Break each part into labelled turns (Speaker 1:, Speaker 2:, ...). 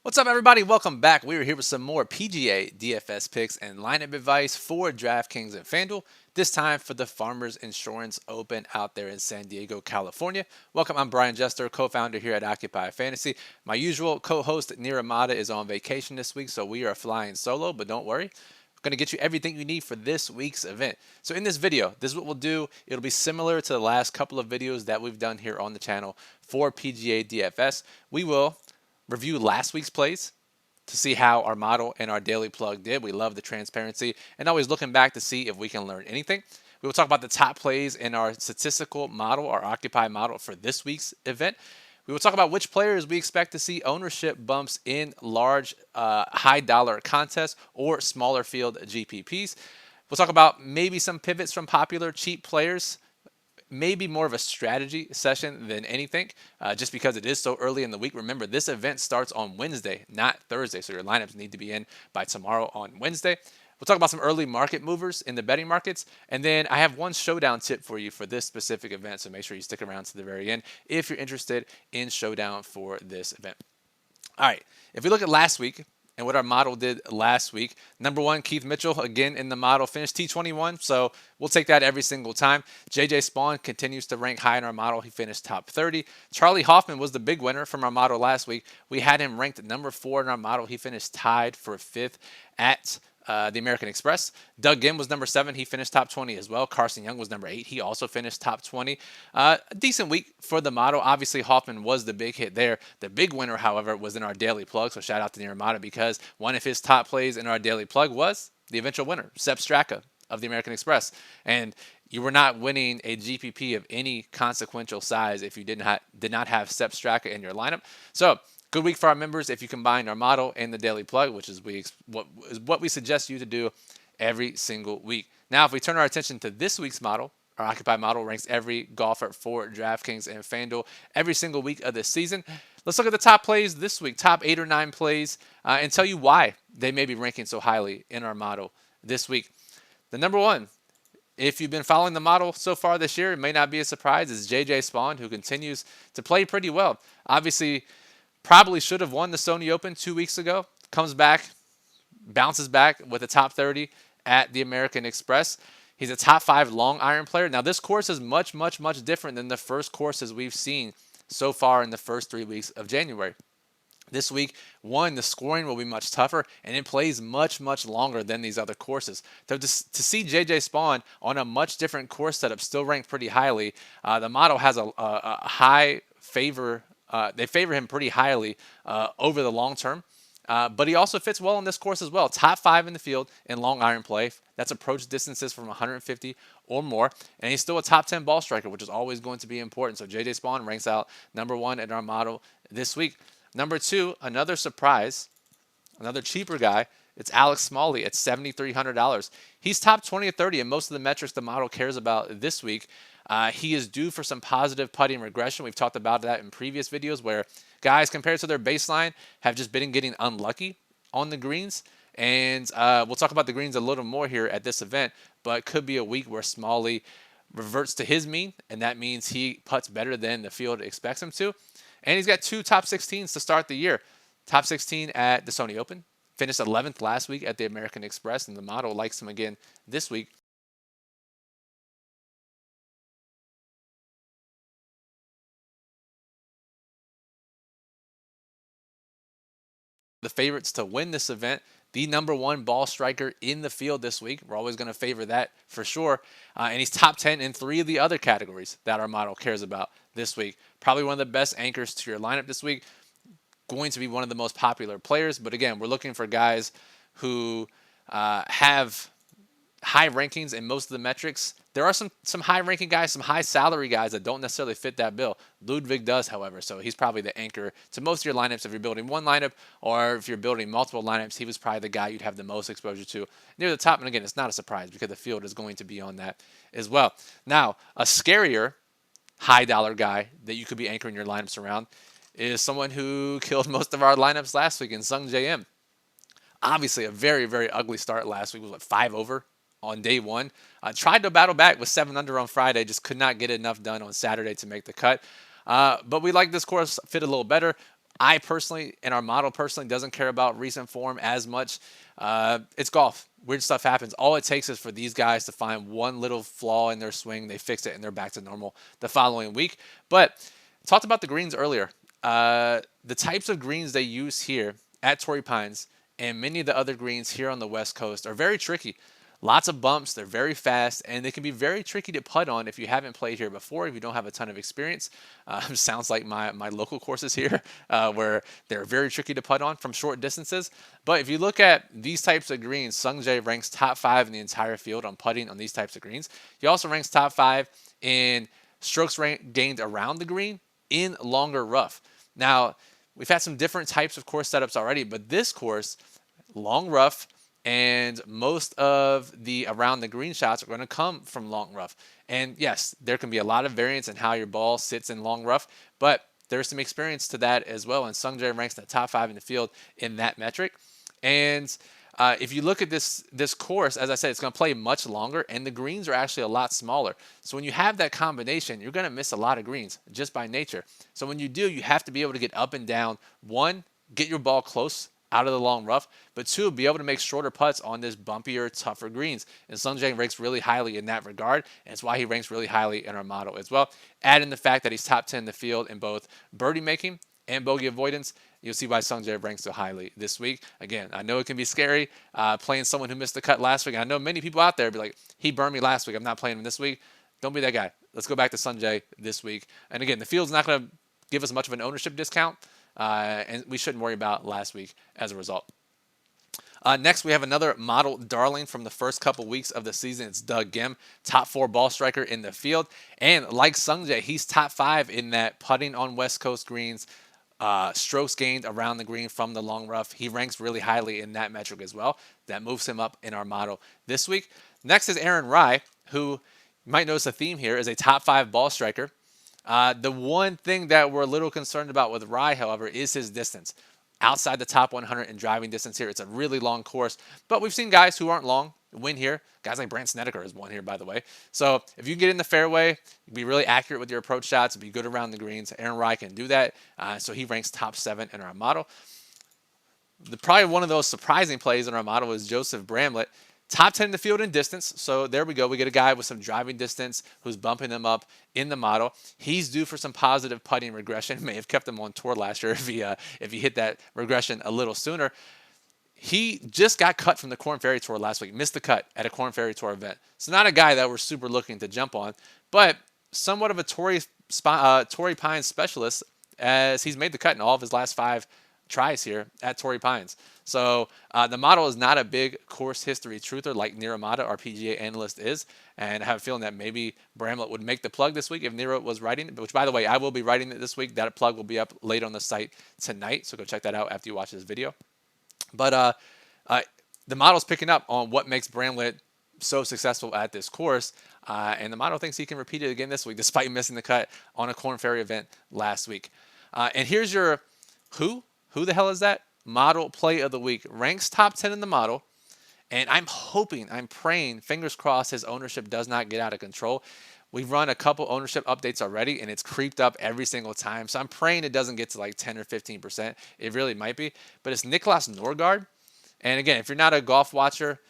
Speaker 1: What's up, everybody? Welcome back. We are here with some more PGA DFS picks and lineup advice for DraftKings and FanDuel. This time for the Farmers Insurance Open out there in San Diego, California. Welcome. I'm Brian Jester, co-founder here at Occupy Fantasy. My usual co-host Nir Amada is on vacation this week, so we are flying solo. But don't worry, we're going to get you everything you need for this week's event. So in this video, this is what we'll do. It'll be similar to the last couple of videos that we've done here on the channel for PGA DFS. We will review last week's plays to see how our model and our daily plug did. We love the transparency and always looking back to see if we can learn anything. We will talk about the top plays in our statistical model, our Occupy model for this week's event. We will talk about which players we expect to see ownership bumps in large, high dollar contests or smaller field GPPs. We'll talk about maybe some pivots from popular cheap players, maybe more of a strategy session than anything, just because it is so early in the week. Remember, this event starts on Wednesday, not Thursday, so your lineups need to be in by tomorrow on Wednesday. We'll talk about some early market movers in the betting markets, and then I have one showdown tip for you for this specific event, so make sure you stick around to the very end if you're interested in showdown for this event. All right, if we look at last week, and what our model did last week. Number one, Keith Mitchell, again in the model, finished T21, so we'll take that every single time. JJ Spawn continues to rank high in our model. He finished top 30. Charlie Hoffman was the big winner from our model last week. We had him ranked number 4 in our model. He finished tied for 5th at the American Express. Doug Ginn was number 7. He finished top 20 as well. Carson Young was number 8. He also finished top 20. A decent week for the model. Obviously, Hoffman was the big hit there. The big winner, however, was in our daily plug. So shout out to Nirmata because one of his top plays in our daily plug was the eventual winner, Sepp Straka of the American Express. And you were not winning a GPP of any consequential size if you did not have Sepp Straka in your lineup. So good week for our members if you combine our model and the daily plug, which is what we suggest you to do every single week. Now, if we turn our attention to this week's model, our Occupy model ranks every golfer for DraftKings and FanDuel every single week of this season. Let's look at the top plays this week, top 8 or 9 plays, and tell you why they may be ranking so highly in our model this week. The number one, if you've been following the model so far this year, it may not be a surprise, is JJ Spawn, who continues to play pretty well. Obviously, probably should have won the Sony Open 2 weeks ago. Comes back, bounces back with a top 30 at the American Express. He's a top 5 long iron player. Now, this course is much, much, much different than the first courses we've seen so far in the first 3 weeks of January. This week, one, the scoring will be much tougher, and it plays much, much longer than these other courses. So to see JJ Spawn on a much different course setup, still ranked pretty highly, the model has a high favor. They favor him pretty highly over the long term. But he also fits well on this course as well. Top 5 in the field in long iron play. That's approach distances from 150 or more. And he's still a top 10 ball striker, which is always going to be important. So JJ Spawn ranks out number 1 in our model this week. Number 2, another surprise, another cheaper guy. It's Alex Smalley at $7,300. He's top 20 or 30 in most of the metrics the model cares about this week. He is due for some positive putting regression. We've talked about that in previous videos where guys, compared to their baseline, have just been getting unlucky on the greens. And we'll talk about the greens a little more here at this event, but it could be a week where Smalley reverts to his mean, and that means he putts better than the field expects him to. And he's got 2 top 16s to start the year. Top 16 at the Sony Open. Finished 11th last week at the American Express, and the model likes him again this week. The favorites to win this event, the number 1 ball striker in the field this week. We're always going to favor that for sure. And he's top 10 in 3 of the other categories that our model cares about this week. Probably one of the best anchors to your lineup this week. Going to be one of the most popular players. But again, we're looking for guys who have high rankings in most of the metrics. There are some high-ranking guys, some high-salary guys that don't necessarily fit that bill. Ludwig does, however, so he's probably the anchor to most of your lineups if you're building one lineup or if you're building multiple lineups. He was probably the guy you'd have the most exposure to near the top. And again, it's not a surprise because the field is going to be on that as well. Now, a scarier high-dollar guy that you could be anchoring your lineups around is someone who killed most of our lineups last week in Sung JM. Obviously, a very, very ugly start last week. It was 5 over on day 1. Tried to battle back with 7 under on Friday, just could not get enough done on Saturday to make the cut. But we like this course fit a little better. I personally, and our model personally, doesn't care about recent form as much. It's golf. Weird stuff happens. All it takes is for these guys to find one little flaw in their swing. They fix it, and they're back to normal the following week. But talked about the greens earlier. The types of greens they use here at Torrey Pines and many of the other greens here on the West Coast are very tricky. Lots of bumps, they're very fast, and they can be very tricky to putt on if you haven't played here before, if you don't have a ton of experience. Sounds like my local courses here, where they're very tricky to putt on from short distances. But if you look at these types of greens, Sung Jae ranks top 5 in the entire field on putting on these types of greens. He also ranks top 5 in strokes gained around the green in longer rough. Now, we've had some different types of course setups already, but this course, long rough, and most of the around the green shots are going to come from long rough. And yes, there can be a lot of variance in how your ball sits in long rough, but there's some experience to that as well. And Sung Jae ranks in the top 5 in the field in that metric. And if you look at this course, as I said, it's going to play much longer, and the greens are actually a lot smaller. So when you have that combination, you're going to miss a lot of greens just by nature. So when you do, you have to be able to get up and down. One, get your ball close out of the long rough, but two, be able to make shorter putts on this bumpier, tougher greens. And Sung Jae ranks really highly in that regard, and it's why he ranks really highly in our model as well. Add in the fact that he's top 10 in the field in both birdie making and bogey avoidance, you'll see why Sung Jae ranks so highly this week. Again, I know it can be scary playing someone who missed the cut last week. I know many people out there be like, he burned me last week, I'm not playing him this week. Don't be that guy. Let's go back to Sung Jae this week. And again, the field's not going to give us much of an ownership discount, and we shouldn't worry about last week as a result. Next, we have another model darling from the first couple weeks of the season. It's Doug Gim, top 4 ball striker in the field. And like Sung Jae, he's top 5 in that putting on West Coast greens, strokes gained around the green from the long rough. He ranks really highly in that metric as well. That moves him up in our model this week. Next is Aaron Rai, who you might notice a theme here, is a top 5 ball striker. The one thing that we're a little concerned about with Rai, however, is his distance. Outside the top 100 in driving distance here. It's a really long course, but we've seen guys who aren't long win here. Guys like Brandt Snedeker has won here, by the way. So if you get in the fairway, be really accurate with your approach shots, be good around the greens, Aaron Rai can do that. So he ranks top 7 in our model. Probably one of those surprising plays in our model is Joseph Bramlett. Top 10 in the field in distance. So there we go. We get a guy with some driving distance who's bumping them up in the model. He's due for some positive putting regression. May have kept him on tour last year if he hit that regression a little sooner. He just got cut from the Korn Ferry Tour last week. Missed the cut at a Korn Ferry Tour event. So not a guy that we're super looking to jump on, but somewhat of a Torrey Pines specialist, as he's made the cut in all of his last 5 tries here at Torrey Pines. So the model is not a big course history truther like Nira Mata, our PGA analyst, is. And I have a feeling that maybe Bramlett would make the plug this week if Nira was writing it, which, by the way, I will be writing it this week. That plug will be up late on the site tonight, so go check that out after you watch this video. But the model's picking up on what makes Bramlett so successful at this course, and the model thinks he can repeat it again this week despite missing the cut on a Korn Ferry event last week. And here's your who the hell is that? Model play of the week. Ranks top 10 in the model. And I'm praying, fingers crossed, his ownership does not get out of control. We've run a couple ownership updates already, and it's creeped up every single time. So I'm praying it doesn't get to like 10 or 15%. It really might be. But it's Niklas Norgaard. And again, if you're not a golf watcher,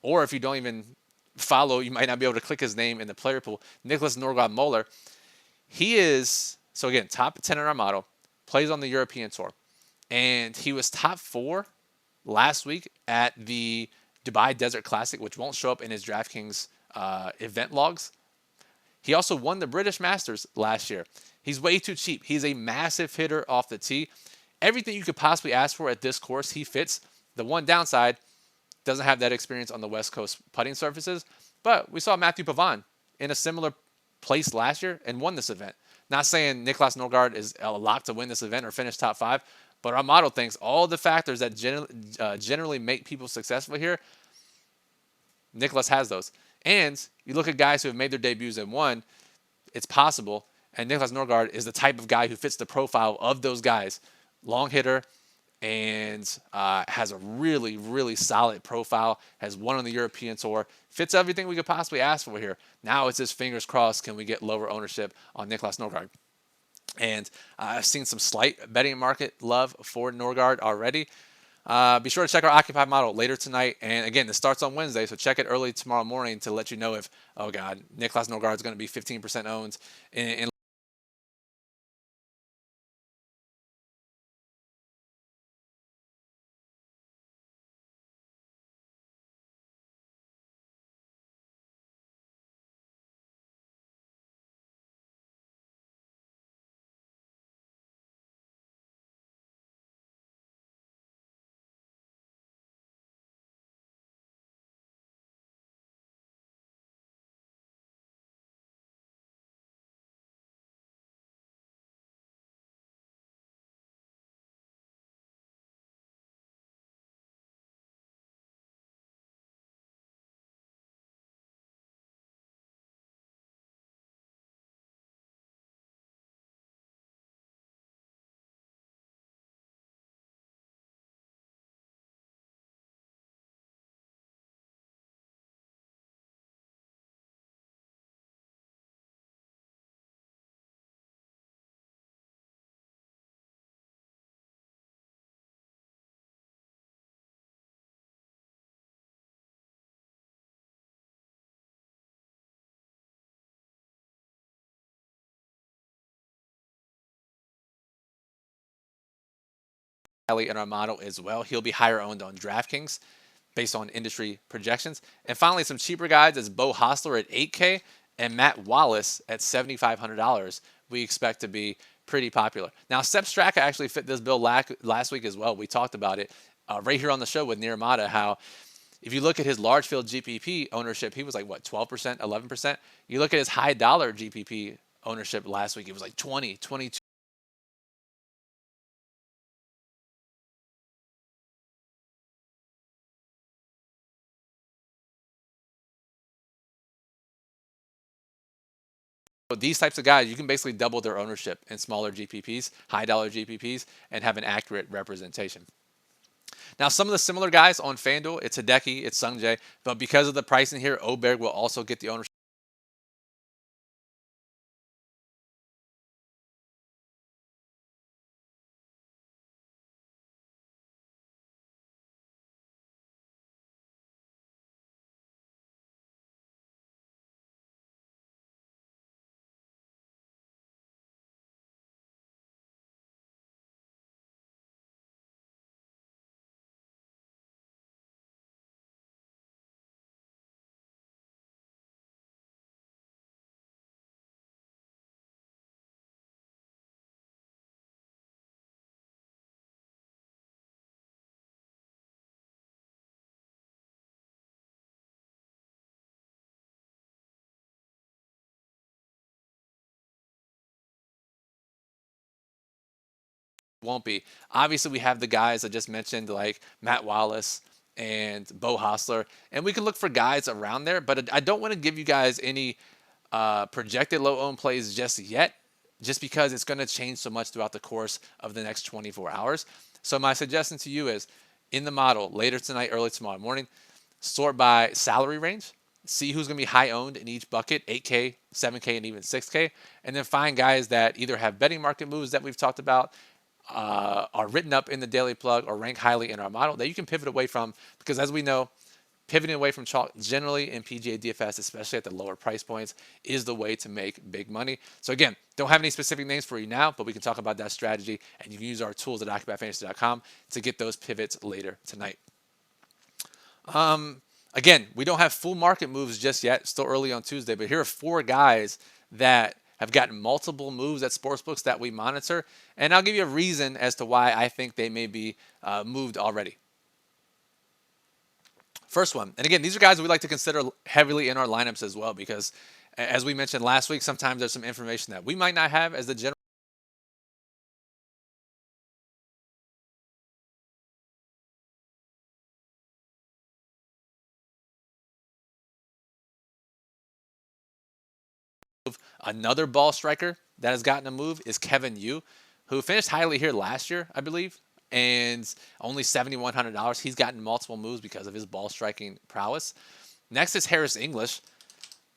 Speaker 1: or if you don't even follow, you might not be able to click his name in the player pool. Niklas Norgaard Moller. He is, so again, top 10 in our model, plays on the European Tour. And he was top 4 last week at the Dubai Desert Classic, which won't show up in his DraftKings event logs. He also won the British Masters last year. He's way too cheap. He's a massive hitter off the tee. Everything you could possibly ask for at this course, he fits. The one downside, doesn't have that experience on the West Coast putting surfaces. But we saw Matthew Pavon in a similar place last year and won this event. Not saying Niklas Norgaard is a lock to win this event or finish top 5, but our model thinks all the factors that generally make people successful here, Niklas has those. And you look at guys who have made their debuts and won, it's possible. And Niklas Norgaard is the type of guy who fits the profile of those guys. Long hitter and has a really, really solid profile, has won on the European Tour, fits everything we could possibly ask for here. Now it's just fingers crossed, can we get lower ownership on Niklas Norgaard? And I've seen some slight betting market love for Norgard already. Be sure to check our Occupy model later tonight. And again, this starts on Wednesday, so check it early tomorrow morning to let you know if, oh God, Niklas Norgard is going to be 15% owned in Kelly in our model as well. He'll be higher owned on DraftKings based on industry projections. And finally, some cheaper guys is Bo Hostler at 8K and Matt Wallace at $7,500. We expect to be pretty popular. Now, Sepp Straka actually fit this bill last week as well. We talked about it right here on the show with Nirmata, how if you look at his large field GPP ownership, he was like, what, 12%, 11%? You look at his high dollar GPP ownership last week, it was like 20, 22. These types of guys, you can basically double their ownership in smaller GPPs, high dollar GPPs, and have an accurate representation. Now, some of the similar guys on FanDuel, it's Hideki, it's Sungjae, but because of the pricing here, Oberg will also get the ownership. Won't be. Obviously, we have the guys I just mentioned, like Matt Wallace and Bo Hostler, and we can look for guys around there, but I don't want to give you guys any projected low owned plays just yet, just because it's going to change so much throughout the course of the next 24 hours. So my suggestion to you is in the model later tonight, early tomorrow morning, sort by salary range, see who's going to be high owned in each bucket, 8K, 7K, and even 6K, and then find guys that either have betting market moves that we've talked about, are written up in the daily plug, or rank highly in our model that you can pivot away from, because as we know, pivoting away from chalk generally in PGA DFS, especially at the lower price points, is the way to make big money. So again, don't have any specific names for you now, but we can talk about that strategy, and you can use our tools at OccupyFantasy.com to get those pivots later tonight. Again, we don't have full market moves just yet. Still early on Tuesday, but here are 4 guys that have gotten multiple moves at sportsbooks that we monitor, and I'll give you a reason as to why I think they may be moved already. First one, and again, these are guys we like to consider heavily in our lineups as well, because as we mentioned last week, sometimes there's some information that we might not have as the general. Another ball striker that has gotten a move is Kevin Yu, who finished highly here last year, I believe, and only $7,100. He's gotten multiple moves because of his ball striking prowess. Next is Harris English,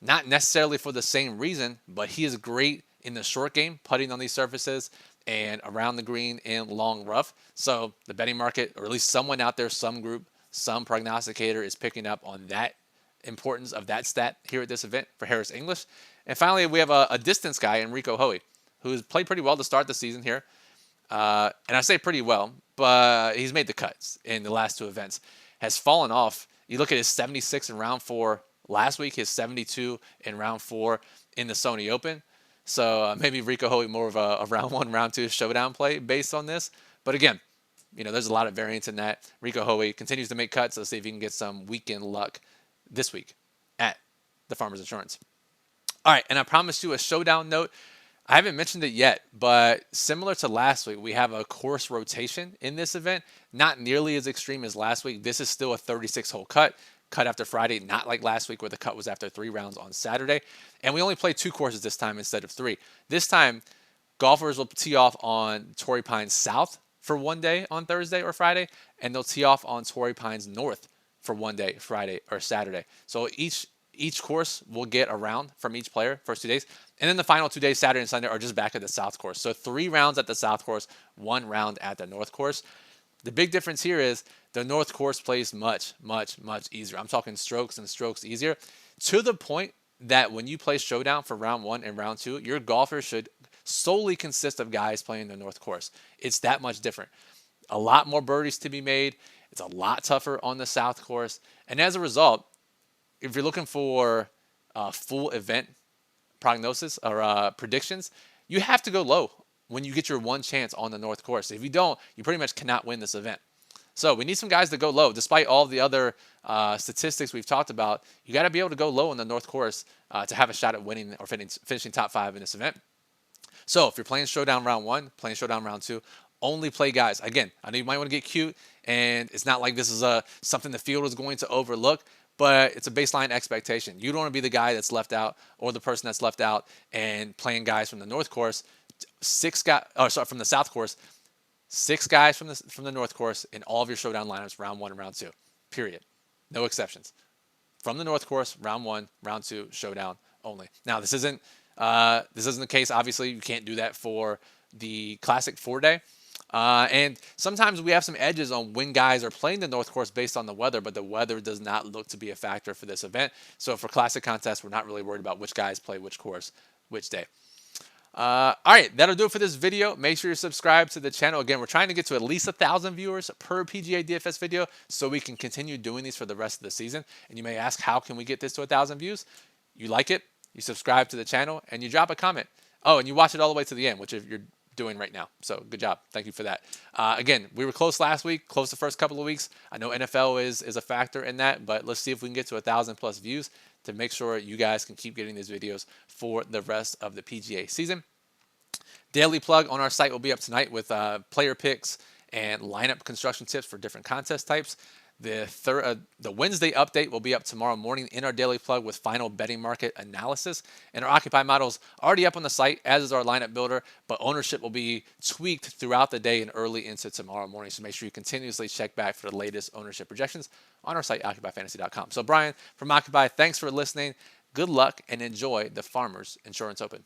Speaker 1: not necessarily for the same reason, but he is great in the short game, putting on these surfaces and around the green in long rough. So the betting market, or at least someone out there, some group, some prognosticator is picking up on that importance of that stat here at this event for Harris English. And finally, we have a distance guy, Enrico Hoey, who has played pretty well to start the season here. And I say pretty well, but he's made the cuts in the last two events. Has fallen off. You look at his 76 in round 4 last week, his 72 in round 4 in the Sony Open. So maybe Rico Hoey more of a round 1, round 2 showdown play based on this. But again, there's a lot of variance in that. Rico Hoey continues to make cuts. Let's see if he can get some weekend luck this week at the Farmers Insurance. All right, and I promised you a showdown note. I haven't mentioned it yet, but similar to last week, we have a course rotation in this event. Not nearly as extreme as last week. This is still a 36-hole cut after Friday, not like last week where the cut was after 3 rounds on Saturday. And we only play 2 courses this time instead of 3. This time, golfers will tee off on Torrey Pines South for one day on Thursday or Friday, and they'll tee off on Torrey Pines North for one day, Friday or Saturday. So each course will get a round from each player first 2 days. And then the final 2 days, Saturday and Sunday, are just back at the South course. So 3 rounds at the South course, 1 round at the North course. The big difference here is the North course plays much, much, much easier. I'm talking strokes and strokes easier, to the point that when you play Showdown for round 1 and round 2, your golfers should solely consist of guys playing the North course. It's that much different. A lot more birdies to be made. It's a lot tougher on the South course. And as a result, if you're looking for full event prognosis or predictions, you have to go low when you get your one chance on the North course. If you don't, you pretty much cannot win this event. So we need some guys to go low. Despite all the other statistics we've talked about, you got to be able to go low on the North course to have a shot at winning or finishing top 5 in this event. So if you're playing Showdown round 1, playing Showdown round 2, only play guys. Again, I know you might want to get cute, and it's not like this is something the field is going to overlook, but it's a baseline expectation. You don't want to be the guy that's left out or the person that's left out and playing guys from the North course, from the South course, 6 guys from the North course in all of your Showdown lineups, round 1 and round 2, period. No exceptions. From the North course, round 1, round 2, Showdown only. Now, this isn't the case. Obviously, you can't do that for the Classic 4-day. And sometimes we have some edges on when guys are playing the North course based on the weather, but the weather does not look to be a factor for this event. So for Classic contests, we're not really worried about which guys play which course, which day. All right, that'll do it for this video. Make sure you're subscribed to the channel. Again, we're trying to get to at least 1,000 viewers per PGA DFS video so we can continue doing these for the rest of the season. And you may ask, how can we get this to 1,000 views? You like it, you subscribe to the channel, and you drop a comment. Oh, and you watch it all the way to the end, which you're doing right now. So good job. Thank you for that. Again, we were close last week, close the first couple of weeks. I know NFL is a factor in that, but let's see if we can get to 1,000+ views to make sure you guys can keep getting these videos for the rest of the PGA season. Daily plug on our site will be up tonight with player picks and lineup construction tips for different contest types. The Wednesday update will be up tomorrow morning in our daily plug with final betting market analysis. And our Occupy model is already up on the site, as is our lineup builder, but ownership will be tweaked throughout the day and early into tomorrow morning. So make sure you continuously check back for the latest ownership projections on our site, occupyfantasy.com. So Brian from Occupy, thanks for listening. Good luck and enjoy the Farmers Insurance Open.